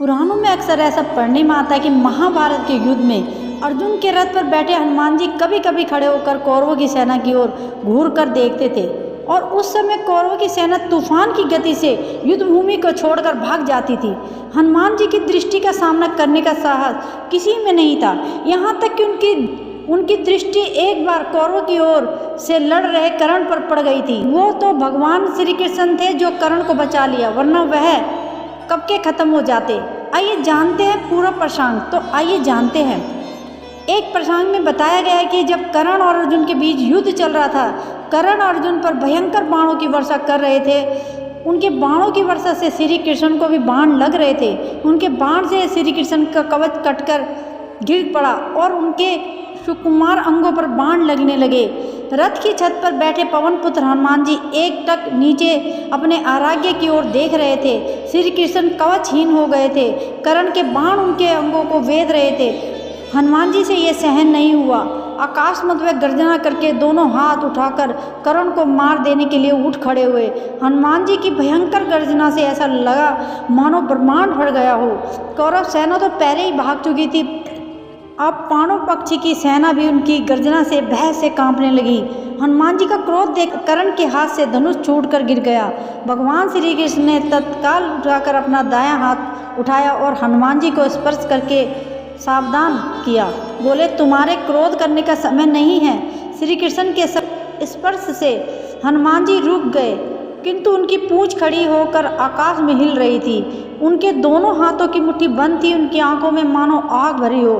पुराणों में अक्सर ऐसा पढ़ने में आता है कि महाभारत के युद्ध में अर्जुन के रथ पर बैठे हनुमान जी कभी कभी खड़े होकर कौरवों की सेना की ओर घूर कर देखते थे और उस समय कौरवों की सेना तूफान की गति से युद्ध भूमि को छोड़कर भाग जाती थी। हनुमान जी की दृष्टि का सामना करने का साहस किसी में नहीं था, यहाँ तक कि उनकी दृष्टि एक बार कौरवों की ओर से लड़ रहे कर्ण पर पड़ गई थी। वो तो भगवान श्री कृष्ण थे जो कर्ण को बचा लिया, वरना वह कब के खत्म हो जाते। आइए जानते हैं पूरा प्रसंग। तो आइए जानते हैं। एक प्रसंग में बताया गया है कि जब कर्ण और अर्जुन के बीच युद्ध चल रहा था, कर्ण अर्जुन पर भयंकर बाणों की वर्षा कर रहे थे। उनके बाणों की वर्षा से श्री कृष्ण को भी बाण लग रहे थे। उनके बाण से श्री कृष्ण का कवच कटकर गिर पड़ा और उनके सुकुमार अंगों पर बाण लगने लगे। रथ की छत पर बैठे पवन पुत्र हनुमान जी एकटक नीचे अपने आराग्य की ओर देख रहे थे। श्री कृष्ण कवचहीन हो गए थे। कर्ण के बाण उनके अंगों को वेध रहे थे। हनुमान जी से यह सहन नहीं हुआ। आकाश में वह गर्जना करके दोनों हाथ उठाकर कर्ण को मार देने के लिए उठ खड़े हुए। हनुमान जी की भयंकर गर्जना से ऐसा लगा मानो ब्रह्मांड भर गया हो। कौरव सेना तो पहले ही भाग चुकी थी, अब पांडव पक्षी की सेना भी उनकी गर्जना से भय से कांपने लगी। हनुमान जी का क्रोध देख कर्ण के हाथ से धनुष छूटकर गिर गया। भगवान श्री कृष्ण ने तत्काल उठाकर अपना दायां हाथ उठाया और हनुमान जी को स्पर्श करके सावधान किया। बोले, तुम्हारे क्रोध करने का समय नहीं है। श्री कृष्ण के स्पर्श से हनुमान जी रुक गए, किंतु उनकी पूंछ खड़ी होकर आकाश में हिल रही थी। उनके दोनों हाथों की मुट्ठी बंद थी, उनकी आंखों में मानो आग भरी हो।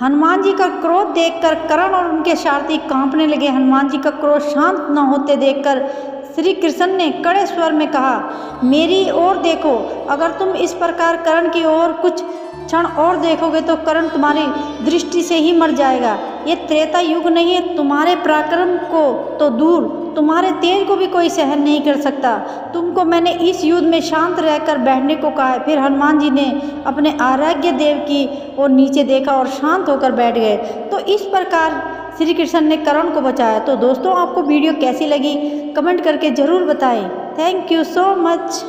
हनुमान जी का क्रोध देखकर कर्ण और उनके सारथी कांपने लगे। हनुमान जी का क्रोध शांत न होते देखकर श्री कृष्ण ने कड़े स्वर में कहा, मेरी ओर देखो। अगर तुम इस प्रकार कर्ण की ओर कुछ क्षण और देखोगे तो कर्ण तुम्हारी दृष्टि से ही मर जाएगा। ये त्रेता युग नहीं है। तुम्हारे पराक्रम को तो दूर, तुम्हारे तेज को भी कोई सहन नहीं कर सकता। तुमको मैंने इस युद्ध में शांत रहकर बैठने को कहा है। फिर हनुमान जी ने अपने आराध्य देव की ओर नीचे देखा और शांत होकर बैठ गए। तो इस प्रकार श्री कृष्ण ने कर्ण को बचाया। तो दोस्तों, आपको वीडियो कैसी लगी कमेंट करके ज़रूर बताएं। Thank you so much.